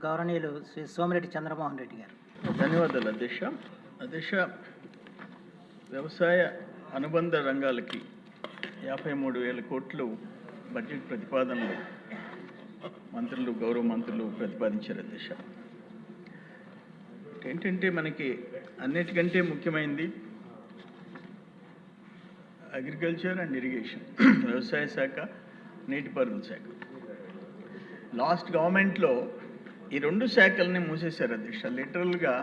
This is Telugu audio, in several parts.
గౌరవనీయులు శ్రీ సోమిరెడ్డి చంద్రమోహన్ రెడ్డి గారు. ధన్యవాదాలు అధ్యక్ష. అధ్యక్ష, వ్యవసాయ అనుబంధ రంగాలకి 53,000 కోట్లు బడ్జెట్ ప్రతిపాదనలు మంత్రులు, గౌరవ మంత్రులు ప్రతిపాదించారు అధ్యక్ష. ఏంటంటే మనకి అన్నిటికంటే ముఖ్యమైనది అగ్రికల్చర్ అండ్ ఇరిగేషన్, వ్యవసాయ శాఖ, నీటిపారుదల శాఖ. లాస్ట్ గవర్నమెంట్లో ఈ రెండు శాఖల్ని మూసేశారు అధ్యక్ష. లిటరల్గా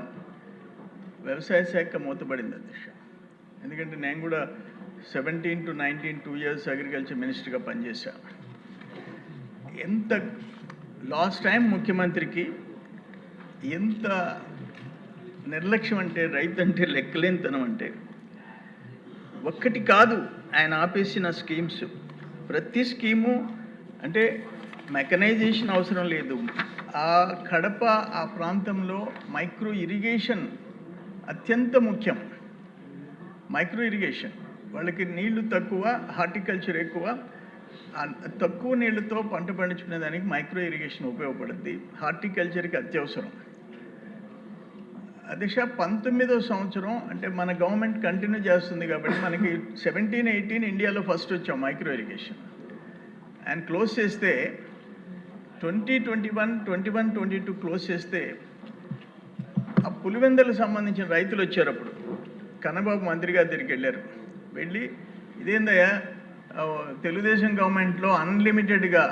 వ్యవసాయ శాఖ మూతపడింది అధ్యక్ష. ఎందుకంటే నేను కూడా 17 to 19 2 years అగ్రికల్చర్ మినిస్టర్గా పనిచేశాను. ఎంత లాస్ట్ టైం ముఖ్యమంత్రికి ఎంత నిర్లక్ష్యం అంటే, రైతు అంటే లెక్కలేనితనం అంటే, ఒక్కటి కాదు ఆయన ఆపేసిన స్కీమ్స్. ప్రతి స్కీము అంటే మెకనైజేషన్ అవసరం లేదు. ఆ కడప ఆ ప్రాంతంలో మైక్రో ఇరిగేషన్ అత్యంత ముఖ్యం. మైక్రో ఇరిగేషన్ వాళ్ళకి నీళ్లు తక్కువ, హార్టికల్చర్ ఎక్కువ. తక్కువ నీళ్లతో పంట పండించుకునే దానికి మైక్రో ఇరిగేషన్ ఉపయోగపడుద్ది. హార్టికల్చర్కి అత్యవసరం. అధ్యక్ష, 19వ సంవత్సరం అంటే మన గవర్నమెంట్ కంటిన్యూ చేస్తుంది కాబట్టి మనకి 17-18 ఇండియాలో ఫస్ట్ వచ్చాం మైక్రో ఇరిగేషన్. అండ్ క్లోజ్ చేస్తే 2021, 22 క్లోజ్ చేస్తే ఆ పులివెందులకు సంబంధించిన రైతులు వచ్చారు. అప్పుడు కన్నబాబు మంత్రి గారి దగ్గరికి వెళ్ళారు. వెళ్ళి ఇదేందయ్యా తెలుగుదేశం గవర్నమెంట్లో అన్లిమిటెడ్గా,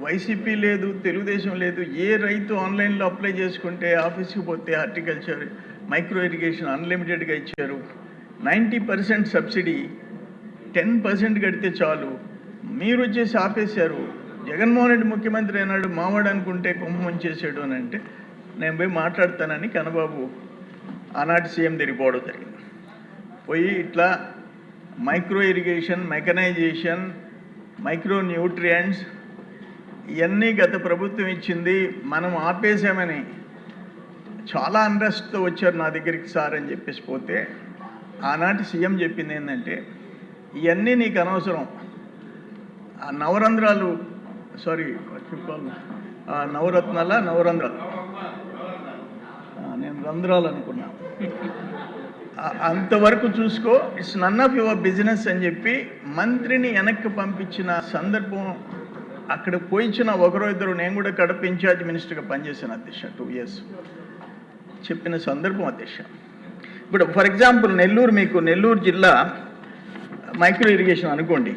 వైసీపీ లేదు, తెలుగుదేశం లేదు, ఏ రైతు ఆన్లైన్లో అప్లై చేసుకుంటే ఆఫీస్కి పోతే హార్టికల్చర్ మైక్రో ఇరిగేషన్ అన్లిమిటెడ్గా ఇచ్చారు. 90% సబ్సిడీ, 10% కడితే చాలు. మీరు వచ్చేసి ఆపేశారు. జగన్మోహన్ రెడ్డి ముఖ్యమంత్రి అయినాడు, మావాడు అనుకుంటే కొమ్ము ముంచేసాడు అని అంటే నేను పోయి మాట్లాడతానని కన్నబాబు ఆనాటి సీఎం తిరిగిపోవడం జరిగింది. పోయి ఇట్లా micro irrigation, mechanisation, micro nutrients ఇవన్నీ గత ప్రభుత్వం ఇచ్చింది, మనం ఆపేసామని చాలా అండర్స్ట్తో వచ్చారు నా దగ్గరికి సార్ అని చెప్పేసి పోతే ఆనాటి సీఎం చెప్పింది ఏంటంటే, ఇవన్నీ నీకు అనవసరం. ఆ నవరంధ్రాలు, సారీ చెప్పాలి, నవరంధ్రాలు, నేను రంధ్రాలు అనుకున్నా, అంతవరకు చూసుకో, it's none of your business అని చెప్పి మంత్రిని వెనక్కి పంపించిన సందర్భం. అక్కడ పోయించిన ఒకరో ఇద్దరు, నేను కూడా కడప ఇన్ఛార్జ్ మినిస్టర్గా పనిచేశాను అధ్యక్ష 2 years, చెప్పిన సందర్భం అధ్యక్ష. ఇప్పుడు ఫర్ ఎగ్జాంపుల్ నెల్లూరు జిల్లా మైక్రో ఇరిగేషన్ అనుకోండి,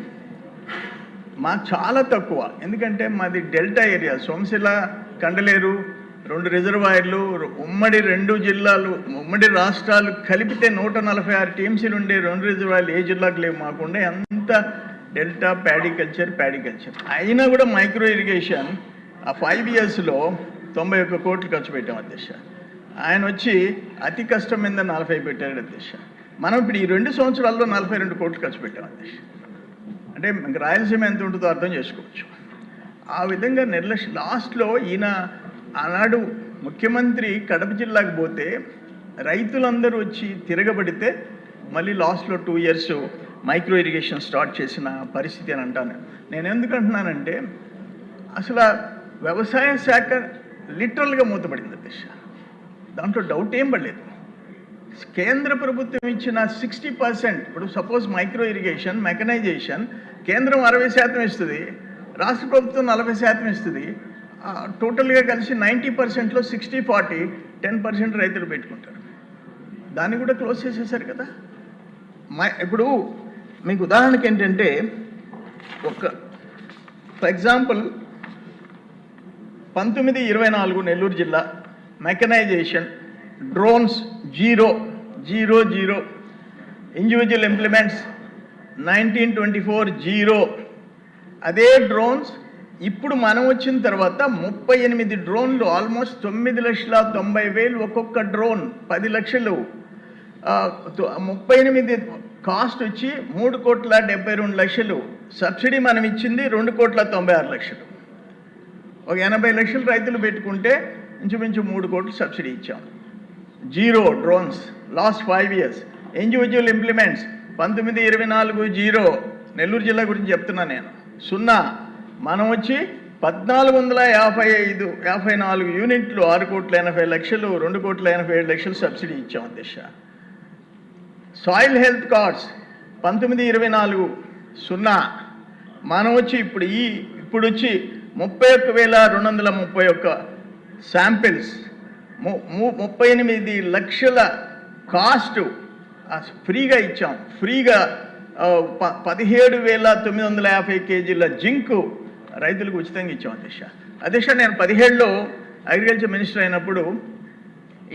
మాకు చాలా తక్కువ. ఎందుకంటే మాది డెల్టా ఏరియా, సోమశిల, కండలేరు 2 రిజర్వాయర్లు, ఉమ్మడి 2 జిల్లాలు, ఉమ్మడి రాష్ట్రాలు కలిపితే 146 టీఎంసీలు ఉండే 2 రిజర్వాయర్లు ఏ జిల్లాకు లేవు. మాకుండే అంత డెల్టా ప్యాడీ కల్చర్. అయినా కూడా మైక్రో ఇరిగేషన్ ఆ 5 yearsలో 91 కోట్లు ఖర్చు పెట్టాం అధ్యక్ష. ఆయన వచ్చి అతి కష్టం మీద 40 పెట్టాడు అధ్యక్ష. మనం ఇప్పుడు ఈ 2 సంవత్సరాల్లో 42 కోట్లు ఖర్చు పెట్టాం అధ్యక్ష. అంటే రాయలసీమ ఎంత ఉంటుందో అర్థం చేసుకోవచ్చు. ఆ విధంగా నిర్లక్ష్యం. లాస్ట్లో ఈయన ఆనాడు ముఖ్యమంత్రి కడప జిల్లాకు పోతే రైతులందరూ వచ్చి తిరగబడితే మళ్ళీ లాస్ట్లో 2 years మైక్రో ఇరిగేషన్ స్టార్ట్ చేసిన పరిస్థితి అని అంటాను. నేను ఎందుకు అంటున్నానంటే, అసలు వ్యవసాయ శాఖ లిటరల్గా మూతపడింది అధ్యక్ష. దాంట్లో డౌట్ ఏం పడలేదు. కేంద్ర ప్రభుత్వం ఇచ్చిన 60%, ఇప్పుడు సపోజ్ మైక్రో ఇరిగేషన్, మెకనైజేషన్ కేంద్రం 60% ఇస్తుంది, రాష్ట్ర ప్రభుత్వం 40% ఇస్తుంది. టోటల్గా కలిసి 90%లో 60-40, 10% రైతులు పెట్టుకుంటారు. దాన్ని కూడా క్లోజ్ చేసేసారు కదా. ఇప్పుడు మీకు ఉదాహరణకి ఏంటంటే, ఫర్ ఎగ్జాంపుల్ 19-24 నెల్లూరు జిల్లా మెకనైజేషన్, డ్రోన్స్ 0, ఇండివిజువల్ ఇంప్లిమెంట్స్ 19-24 0. అదే డ్రోన్స్ ఇప్పుడు మనం వచ్చిన తర్వాత 38 డ్రోన్లు, ఆల్మోస్ట్ 9,90,000 ఒక్కొక్క డ్రోన్, 10 లక్షలు. 38 కాస్ట్ వచ్చి 3,72,00,000. సబ్సిడీ మనం ఇచ్చింది 2,96,00,000. ఒక 80 లక్షలు రైతులు పెట్టుకుంటే ఇంచుమించు 3 కోట్లు సబ్సిడీ ఇచ్చాం. 0 drones last 5 years. Individual implements 19-24 0. Nellore జిల్లా గురించి చెప్తున్నా నేను, 0. మనం వచ్చి 1454 యూనిట్లు 6,80,00,000 2,87,00,000 సబ్సిడీ ఇచ్చాం అధ్యక్ష. సాయిల్ హెల్త్ కార్డ్స్ 1924 0 మనం వచ్చి ఇప్పుడు వచ్చి 31,231 శాంపిల్స్ 38 లక్షల కాస్ట్ ఫ్రీగా ఇచ్చాం. ఫ్రీగా 17,950 కేజీల జింకు రైతులకు ఉచితంగా ఇచ్చాం అధ్యక్ష. నేను 17లో అగ్రికల్చర్ మినిస్టర్ అయినప్పుడు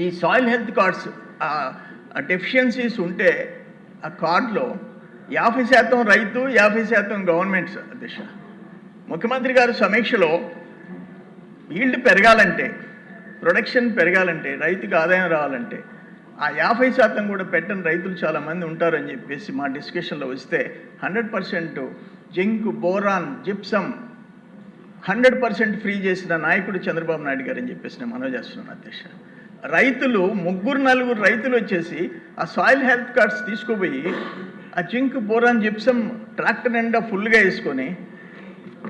ఈ సాయిల్ హెల్త్ కార్డ్స్ డెఫిషియన్సీస్ ఉంటే ఆ కార్డులో 50% రైతు 50% గవర్నమెంట్స్ అధ్యక్ష. ముఖ్యమంత్రి గారు సమీక్షలో ఈల్డ్ పెరగాలంటే, ప్రొడక్షన్ పెరగాలంటే, రైతుకి ఆదాయం రావాలంటే ఆ 50% కూడా పెట్టని రైతులు చాలామంది ఉంటారని చెప్పేసి మా డిస్కషన్లో వస్తే 100% జింక్, బోరాన్, జిప్సమ్ 100% ఫ్రీ చేసిన నాయకుడు చంద్రబాబు నాయుడు గారు అని చెప్పేసి నేను మనవి చేస్తున్నాను అధ్యక్ష. రైతులు 3-4 రైతులు వచ్చేసి ఆ సాయిల్ హెల్త్ కార్డ్స్ తీసుకుపోయి ఆ జింక్, బోరాన్, జిప్సమ్ ట్రాక్టర్ నిండా ఫుల్గా వేసుకొని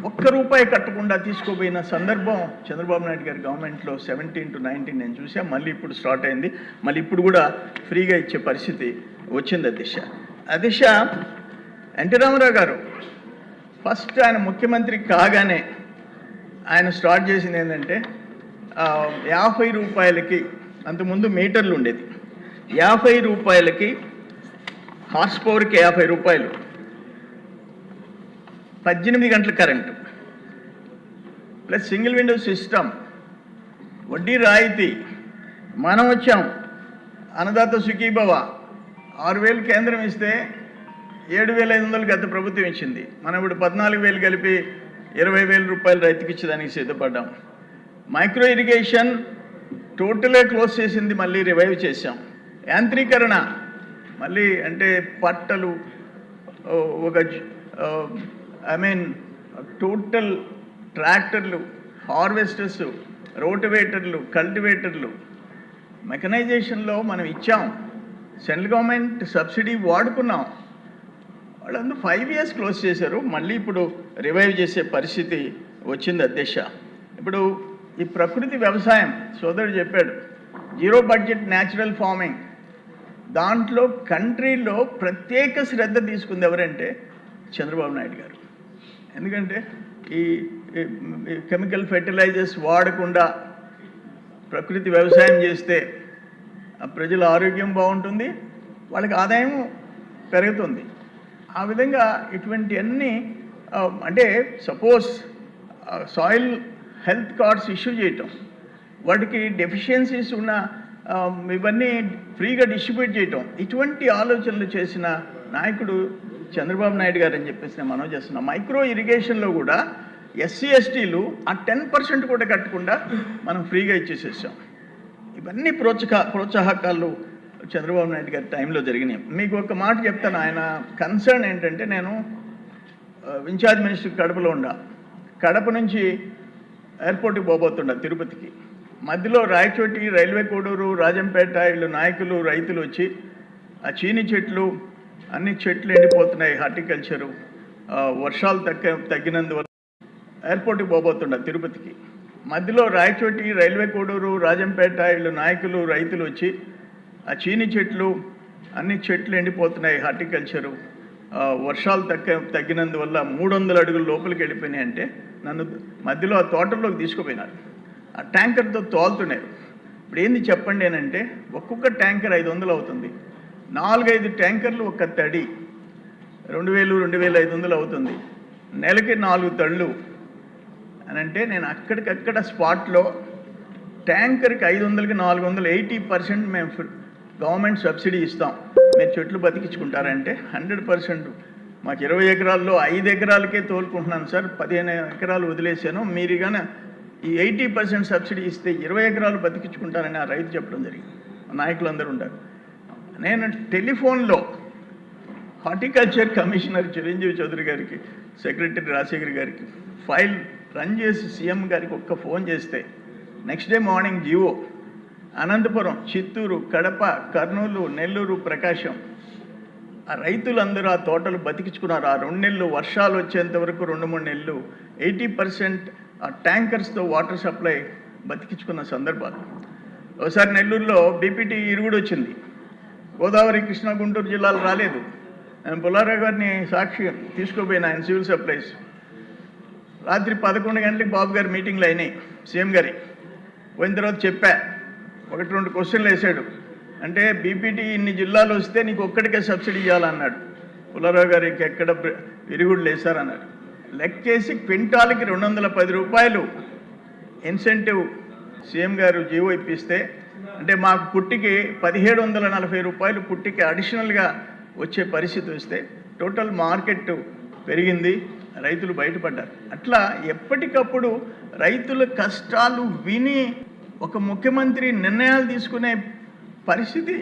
₹1 కట్టకుండా తీసుకుపోయిన సందర్భం చంద్రబాబు నాయుడు గారి గవర్నమెంట్లో 17 to 19 నేను చూసాను. మళ్ళీ ఇప్పుడు స్టార్ట్ అయింది. మళ్ళీ ఇప్పుడు కూడా ఫ్రీగా ఇచ్చే పరిస్థితి వచ్చింది అధ్యక్ష. ఎన్టీ రామారావు గారు ఫస్ట్ ఆయన ముఖ్యమంత్రి కాగానే ఆయన స్టార్ట్ చేసింది ఏంటంటే ₹50, అంతకుముందు మీటర్లు ఉండేది, ₹50 హార్స్ పవర్కి ₹50, 18 గంటల current plus single window system, వడ్డీ రాయితీ. మనం వచ్చాం అన్నదాత సుఖీభవ 6,000 కేంద్రం ఇస్తే 7,500 గత ప్రభుత్వం ఇచ్చింది. మనం ఇప్పుడు 14,000 కలిపి ₹20,000 రైతుకి ఇచ్చేదానికి సిద్ధపడ్డాం. మైక్రో ఇరిగేషన్ టోటల్గా క్లోజ్ చేసింది, మళ్ళీ రివైవ్ చేసాం. యాంత్రీకరణ మళ్ళీ అంటే పట్టలు టోటల్ ట్రాక్టర్లు, హార్వెస్టర్స్, రోటివేటర్లు, కల్టివేటర్లు మెకనైజేషన్లో మనం ఇచ్చాం. సెంట్రల్ గవర్నమెంట్ సబ్సిడీ వాడుకున్నాం. వాళ్ళందరూ 5 years క్లోజ్ చేశారు. మళ్ళీ ఇప్పుడు రివైవ్ చేసే పరిస్థితి వచ్చింది అధ్యక్ష. ఇప్పుడు ఈ ప్రకృతి వ్యవసాయం సోదరుడు చెప్పాడు, 0 బడ్జెట్ న్యాచురల్ ఫార్మింగ్, దాంట్లో కంట్రీలో ప్రత్యేక శ్రద్ధ తీసుకుంది ఎవరంటే చంద్రబాబు నాయుడు గారు. ఎందుకంటే ఈ కెమికల్ ఫెర్టిలైజర్స్ వాడకుండా ప్రకృతి వ్యవసాయం చేస్తే ప్రజల ఆరోగ్యం బాగుంటుంది, వాళ్ళకి ఆదాయం పెరుగుతుంది. ఆ విధంగా ఇటువంటి అన్నీ అంటే suppose soil health cards issue చేయటం, వాటికి డెఫిషియన్సీస్ ఉన్న ఇవన్నీ ఫ్రీగా డిస్ట్రిబ్యూట్ చేయటం, ఇటువంటి ఆలోచనలు చేసిన నాయకుడు చంద్రబాబు నాయుడు గారు అని చెప్పేసి నేను మనవి చేస్తున్నాం. మైక్రో ఇరిగేషన్లో కూడా SC STలు ఆ 10% కూడా కట్టకుండా మనం ఫ్రీగా ఇచ్చేసేసాం. ఇవన్నీ ప్రోత్సాహకాలు చంద్రబాబు నాయుడు గారి టైంలో జరిగినాయి. మీకు ఒక మాట చెప్తాను. ఆయన కన్సర్న్ ఏంటంటే, నేను ఇన్ఛార్జ్ మినిస్టర్ కడపలో ఉండా, కడప నుంచి ఎయిర్పోర్ట్కి పోబోతుండా తిరుపతికి. మధ్యలో రాయచోటి, రైల్వే కోడూరు, రాజంపేట వీళ్ళు నాయకులు, రైతులు వచ్చి ఆ చీని చెట్లు అన్ని చెట్లు ఎండిపోతున్నాయి, హార్టికల్చరు వర్షాలు తగ్గినందువల్ల ఎయిర్పోర్ట్కి పోబోతుండా తిరుపతికి. మధ్యలో రాయచోటి, రైల్వే కోడూరు, రాజంపేట వీళ్ళు నాయకులు, రైతులు వచ్చి ఆ చీని చెట్లు అన్ని చెట్లు ఎండిపోతున్నాయి, హార్టికల్చరు వర్షాలు తగ్గినందువల్ల 300 అడుగుల లోపలికి వెళ్ళిపోయినాయి అంటే నన్ను మధ్యలో ఆ తోటల్లోకి తీసుకుపోయినారు. ఆ ట్యాంకర్తో తోలుతున్నారు. ఇప్పుడు ఏంది చెప్పండి అంటే, ఒక్కొక్క ట్యాంకర్ 500 అవుతుంది. 4-5 ట్యాంకర్లు ఒక తడి 2,000-2,500 అవుతుంది. నెలకి 4 తళ్ళు అని అంటే, నేను అక్కడికక్కడ స్పాట్లో ట్యాంకర్కి 500కి 400 80% మేము గవర్నమెంట్ సబ్సిడీ ఇస్తాం, మీరు చెట్లు బతికించుకుంటారంటే 100%. మాకు 20 ఎకరాల్లో 5 ఎకరాలకే తోలుకుంటున్నాను సార్, 15 ఎకరాలు వదిలేశాను, మీరు కానీ ఈ 80% సబ్సిడీ ఇస్తే 20 ఎకరాలు బతికించుకుంటారని ఆ రైతు చెప్పడం జరిగింది. నాయకులందరూ ఉంటారు. నేను టెలిఫోన్లో హార్టికల్చర్ కమిషనర్ చిరంజీవి చౌదరి గారికి, సెక్రటరీ రాజశేఖర్ గారికి ఫైల్ రన్ చేసి సీఎం గారికి ఒక్క ఫోన్ చేస్తే next day morning GO. Anantapur, Chittoor, Kadapa, Kurnool, Nellore, Prakasam ఆ రైతులందరూ ఆ తోటలు బతికించుకున్నారు. ఆ 2 నెలలు వర్షాలు వచ్చేంత వరకు 2-3 నెలలు 80% ఆ ట్యాంకర్స్తో వాటర్ సప్లై బతికించుకున్న సందర్భాలు. ఒకసారి నెల్లూరులో బీపీటీ ఇరుగుడు వచ్చింది. గోదావరి, కృష్ణా, గుంటూరు జిల్లాలు రాలేదు. నేను పుల్లారావు గారిని సాక్షి తీసుకోపోయిన ఆయన సివిల్ సప్లైస్. రాత్రి 11 గంటలకు బాబు గారి మీటింగ్లు అయినాయి సీఎం గారి. పోయిన తర్వాత చెప్పా, 1-2 క్వశ్చన్లు వేసాడు. అంటే బీపీటీ ఇన్ని జిల్లాలు వస్తే నీకు ఒక్కడికే సబ్సిడీ ఇవ్వాలన్నాడు. పుల్లారావు గారికి ఎక్కడ విరుగుడులు వేశారన్నాడు. లెక్కేసి క్వింటాల్కి 210 రూపాయలు ఇన్సెంటివ్ సీఎం గారు జీవో ఇప్పిస్తే, అంటే మాకు పుట్టికి 1740 రూపాయలు పుట్టికి అడిషనల్గా వచ్చే పరిస్థితి వస్తే టోటల్ మార్కెట్ పెరిగింది, రైతులు బయటపడ్డారు. అట్లా ఎప్పటికప్పుడు రైతుల కష్టాలు విని ఒక ముఖ్యమంత్రి నిర్ణయాలు తీసుకునే పరిస్థితి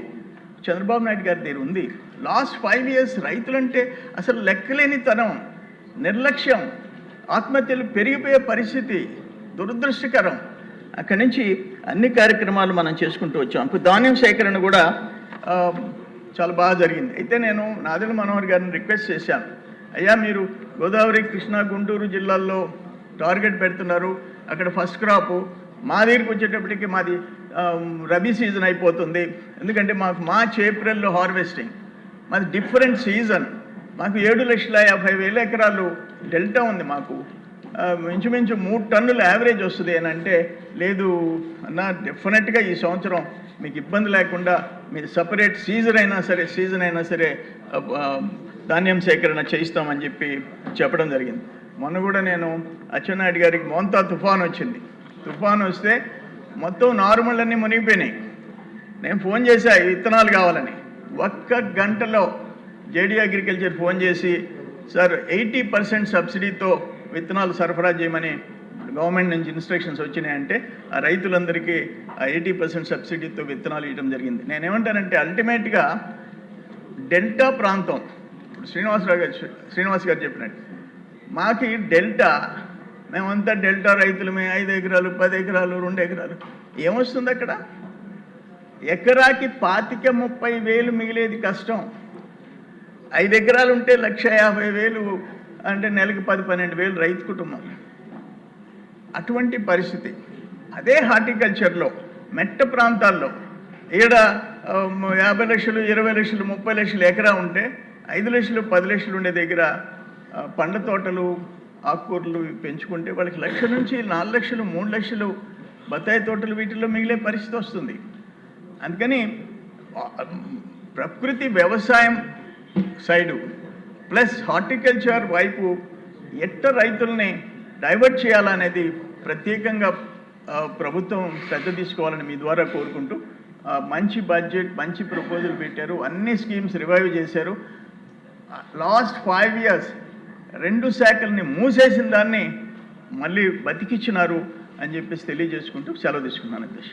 చంద్రబాబు నాయుడు గారి దగ్గర ఉంది. లాస్ట్ 5 years రైతులంటే అసలు లెక్కలేని తనం, నిర్లక్ష్యం, ఆత్మహత్యలు పెరిగిపోయే పరిస్థితి దురదృష్టకరం. అక్కడి నుంచి అన్ని కార్యక్రమాలు మనం చేసుకుంటూ వచ్చాం. ఇప్పుడు ధాన్యం సేకరణ కూడా చాలా బాగా జరిగింది. అయితే నేను నాదెళ్ల మనోహర్ గారిని రిక్వెస్ట్ చేశాను, అయ్యా మీరు గోదావరి, కృష్ణా, గుంటూరు జిల్లాల్లో టార్గెట్ పెడుతున్నారు, అక్కడ ఫస్ట్ క్రాపు, మా దగ్గరికి వచ్చేటప్పటికి మాది రబీ సీజన్ అయిపోతుంది. ఎందుకంటే మాకు మార్చ్, ఏప్రిల్లో హార్వెస్టింగ్, మాది డిఫరెంట్ సీజన్. మాకు 7,50,000 ఎకరాలు డెల్టా ఉంది. మాకు ఇంచుమించు 3 టన్నుల యావరేజ్ వస్తుంది అని అంటే, లేదు అన్న డెఫినెట్గా ఈ సంవత్సరం మీకు ఇబ్బంది లేకుండా మీరు సపరేట్ సీజన్ అయినా సరే ధాన్యం సేకరణ చేయిస్తామని చెప్పి చెప్పడం జరిగింది. మొన్న కూడా నేను అచ్చెన్నాయుడు గారికి మోంతా తుఫాన్ వచ్చింది. తుఫాన్ వస్తే మొత్తం నార్మల్ అన్నీ మునిగిపోయినాయి. నేను ఫోన్ చేశా విత్తనాలు కావాలని. 1 గంటలో జేడీ అగ్రికల్చర్ ఫోన్ చేసి, సార్ 80% సబ్సిడీతో విత్తనాలు సరఫరా చేయమని గవర్నమెంట్ నుంచి ఇన్స్ట్రక్షన్స్ వచ్చినాయంటే ఆ రైతులందరికీ ఆ 80% సబ్సిడీతో విత్తనాలు ఇవ్వడం జరిగింది. నేనేమంటానంటే అల్టిమేట్గా డెల్టా ప్రాంతం, ఇప్పుడు శ్రీనివాస్ గారు చెప్పినట్టు మాకు డెల్టా, మేమంతా డెల్టా రైతులమే. 5 ఎకరాలు, 10 ఎకరాలు, 2 ఎకరాలు ఏమొస్తుంది అక్కడ? ఎకరాకి 25-30 వేలు మిగిలేది కష్టం. 5 ఎకరాలు ఉంటే 1,50,000, అంటే నెలకు 10-12 వేలు రైతు కుటుంబాలు. అటువంటి పరిస్థితి. అదే హార్టికల్చర్లో మెట్ట ప్రాంతాల్లో ఈడ 50 లక్షలు, 20 లక్షలు, 30 లక్షలు ఎకరా ఉంటే 5 లక్షలు, 10 లక్షలు ఉండే దగ్గర పండ్ల తోటలు, ఆకుకూరలు పెంచుకుంటే వాళ్ళకి 1 లక్ష నుంచి 4 లక్షలు, 3 లక్షలు బత్తాయి తోటలు వీటిల్లో మిగిలే పరిస్థితి వస్తుంది. అందుకని ప్రకృతి వ్యవసాయం సైడు ప్లస్ హార్టికల్చర్ వైపు ఎట్ట రైతుల్ని డైవర్ట్ చేయాలనేది ప్రత్యేకంగా ప్రభుత్వం శ్రద్ధ తీసుకోవాలని మీ ద్వారా కోరుకుంటూ, మంచి బడ్జెట్, మంచి ప్రపోజల్ పెట్టారు, అన్ని స్కీమ్స్ రివైవ్ చేశారు. లాస్ట్ 5 years 2 శాఖల్ని మూసేసిన దాన్ని మళ్ళీ బతికిచ్చినారు అని చెప్పేసి తెలియజేసుకుంటూ సెలవు తీసుకున్నాను అధ్యక్ష.